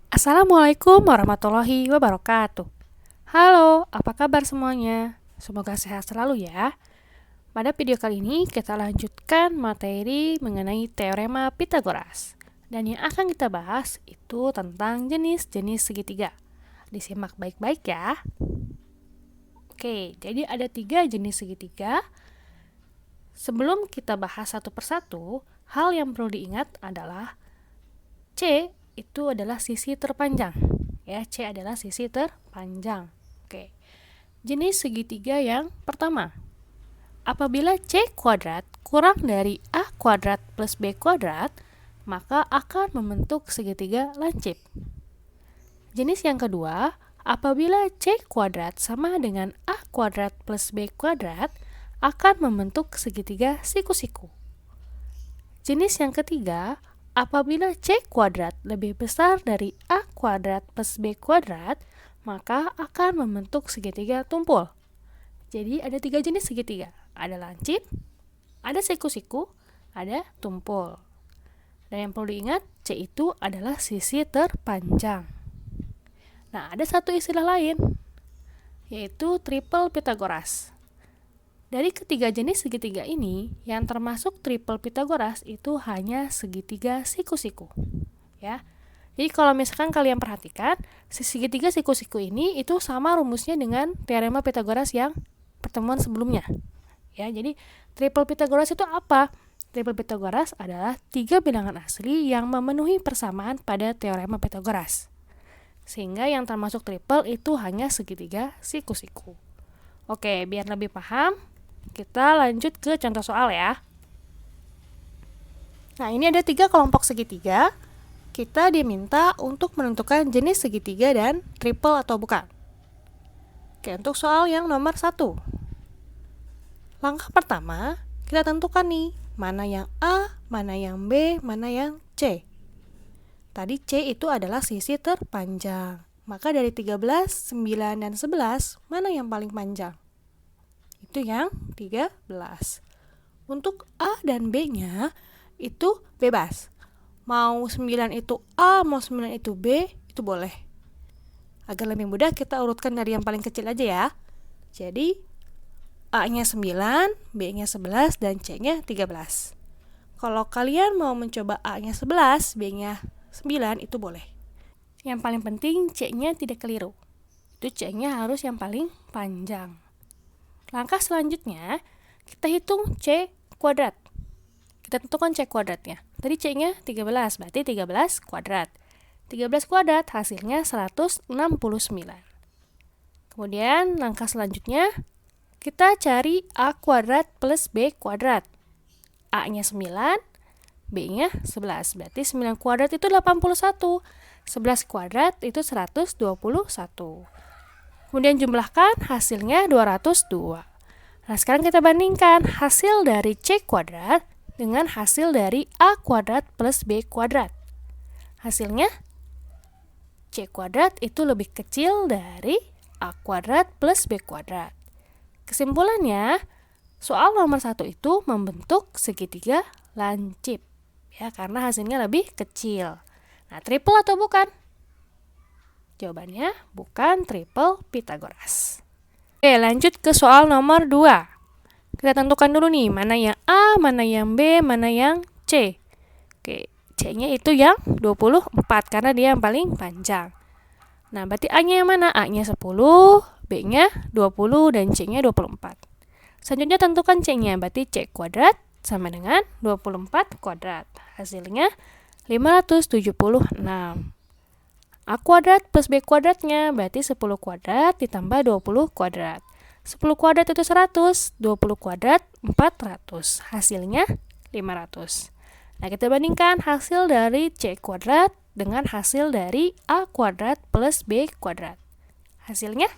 Assalamualaikum warahmatullahi wabarakatuh. Halo, apa kabar semuanya? Semoga sehat selalu ya. Pada video kali ini kita lanjutkan materi mengenai teorema Pitagoras. Dan yang akan kita bahas itu tentang jenis-jenis segitiga. Disimak baik-baik ya. Oke, jadi ada 3 jenis segitiga. Sebelum kita bahas satu persatu, hal yang perlu diingat adalah C itu adalah sisi terpanjang. Ya, C adalah sisi terpanjang. Oke. Jenis segitiga yang pertama. Apabila C kuadrat kurang dari A kuadrat plus B kuadrat, maka akan membentuk segitiga lancip. Jenis yang kedua, apabila C kuadrat sama dengan A kuadrat plus B kuadrat, akan membentuk segitiga siku-siku. Jenis yang ketiga, apabila C kuadrat lebih besar dari A kuadrat plus B kuadrat, maka akan membentuk segitiga tumpul. Jadi ada 3 jenis segitiga. Ada lancip, ada siku-siku, ada tumpul. Dan yang perlu diingat, C itu adalah sisi terpanjang. Nah, ada satu istilah lain, yaitu triple Pitagoras. Dari ketiga jenis segitiga ini, yang termasuk triple Pitagoras itu hanya segitiga siku-siku. Ya. Jadi kalau misalkan kalian perhatikan, segitiga siku-siku ini itu sama rumusnya dengan teorema Pitagoras yang pertemuan sebelumnya. Ya, jadi triple Pitagoras itu apa? Triple Pitagoras adalah 3 bilangan asli yang memenuhi persamaan pada teorema Pitagoras. Sehingga yang termasuk triple itu hanya segitiga siku-siku. Oke, biar lebih paham, kita lanjut ke contoh soal ya. Nah, ini ada 3 kelompok segitiga. Kita diminta untuk menentukan jenis segitiga dan triple atau bukan. Oke, untuk soal yang nomor 1. Langkah pertama, kita tentukan nih, mana yang A, mana yang B, mana yang C. Tadi C itu adalah sisi terpanjang. Maka dari 13, 9, dan 11, mana yang paling panjang? Itu yang 13. Untuk A dan B-nya itu bebas. Mau 9 itu A, mau 9 itu B, itu boleh. Agar lebih mudah kita urutkan dari yang paling kecil aja ya. Jadi A-nya 9, B-nya 11, dan C-nya 13. Kalau kalian mau mencoba A-nya 11, B-nya 9, itu boleh. Yang paling penting C-nya tidak keliru. Itu C-nya harus yang paling panjang. Langkah selanjutnya, kita hitung C kuadrat. Kita tentukan C kuadratnya. Tadi C-nya 13, berarti 13 kuadrat. 13 kuadrat hasilnya 169. Kemudian langkah selanjutnya, kita cari A kuadrat plus B kuadrat. A-nya 9, B-nya 11. Berarti 9 kuadrat itu 81. 11 kuadrat itu 121. Kemudian jumlahkan, hasilnya 202. Nah, sekarang kita bandingkan hasil dari C kuadrat dengan hasil dari A kuadrat plus B kuadrat. Hasilnya, C kuadrat itu lebih kecil dari A kuadrat plus B kuadrat. Kesimpulannya, soal nomor 1 itu membentuk segitiga lancip. Ya, karena hasilnya lebih kecil. Nah, triple atau bukan? Jawabannya bukan triple Pitagoras. Oke, lanjut ke soal nomor 2. Kita tentukan dulu nih, mana yang A, mana yang B, mana yang C. Oke, C-nya itu yang 24 karena dia yang paling panjang. Nah, berarti A-nya yang mana? A-nya 10, B-nya 20, dan C-nya 24. Selanjutnya tentukan C-nya, berarti C kuadrat sama dengan 24 kuadrat. Hasilnya 576. A kuadrat plus B kuadratnya berarti 10 kuadrat ditambah 20 kuadrat. 10 kuadrat itu 100, 20 kuadrat 400. Hasilnya 500. Nah, kita bandingkan hasil dari C kuadrat dengan hasil dari A kuadrat plus B kuadrat. Hasilnya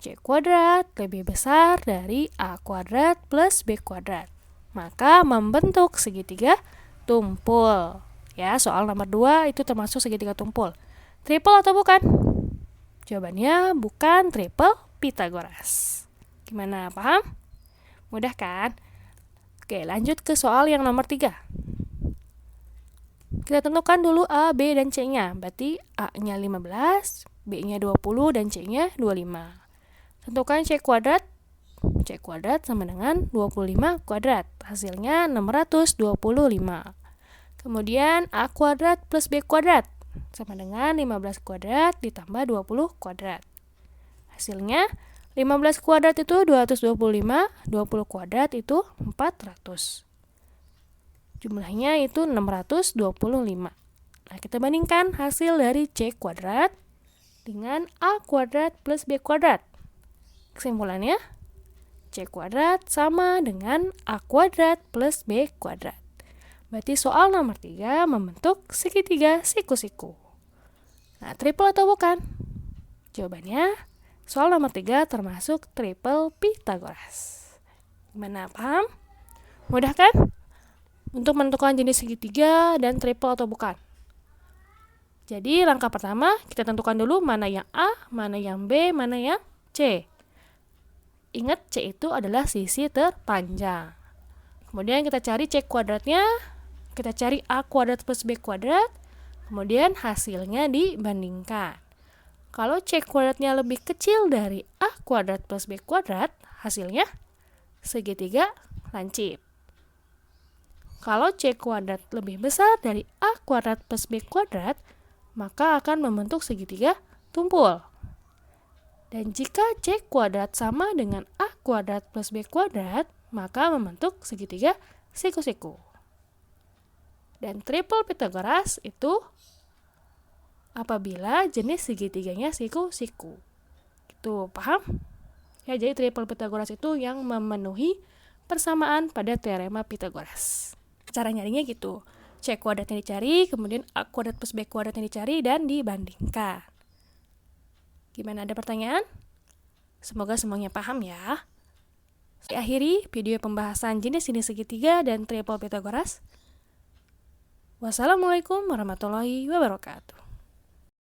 C kuadrat lebih besar dari A kuadrat plus B kuadrat. Maka membentuk segitiga tumpul. Ya, soal nomor 2 itu termasuk segitiga tumpul. Triple atau bukan? Jawabannya bukan triple Pitagoras. Gimana, paham? Mudah kan? Oke, lanjut ke soal yang nomor 3. Kita tentukan dulu A, B, dan C-nya. Berarti A-nya 15, B-nya 20, dan C-nya 25. Tentukan C kuadrat. C kuadrat sama dengan 25 kuadrat. Hasilnya 625. Kemudian A kuadrat plus B kuadrat sama dengan 15 kuadrat ditambah 20 kuadrat. Hasilnya 15 kuadrat itu 225, 20 kuadrat itu 400. Jumlahnya itu 625. Nah, kita bandingkan hasil dari C kuadrat dengan A kuadrat plus B kuadrat. Kesimpulannya, C kuadrat sama dengan A kuadrat plus B kuadrat. Berarti soal nomor 3 membentuk segitiga siku-siku. Nah, triple atau bukan? Jawabannya, soal nomor 3 termasuk triple Pythagoras. Gimana, paham? Mudah kan? Untuk menentukan jenis segitiga dan triple atau bukan. Jadi langkah pertama kita tentukan dulu mana yang A, mana yang B, mana yang C. Ingat C itu adalah sisi terpanjang. Kemudian kita cari C kuadratnya, kita cari A kuadrat plus B kuadrat, kemudian hasilnya dibandingkan. Kalau C kuadratnya lebih kecil dari A kuadrat plus B kuadrat, hasilnya segitiga lancip. Kalau C kuadrat lebih besar dari A kuadrat plus B kuadrat, maka akan membentuk segitiga tumpul. Dan jika C kuadrat sama dengan A kuadrat plus B kuadrat, maka membentuk segitiga siku-siku. Dan triple Pythagoras itu apabila jenis segitiganya siku-siku. Itu paham? Ya, jadi triple Pythagoras itu yang memenuhi persamaan pada teorema Pythagoras. Cara nyarinya gitu. C kuadratnya dicari, kemudian A kuadrat plus B kuadratnya dicari dan dibandingkan. Gimana, ada pertanyaan? Semoga semuanya paham ya. Saya akhiri video pembahasan jenis-jenis segitiga dan triple Pythagoras. Wassalamualaikum warahmatullahi wabarakatuh.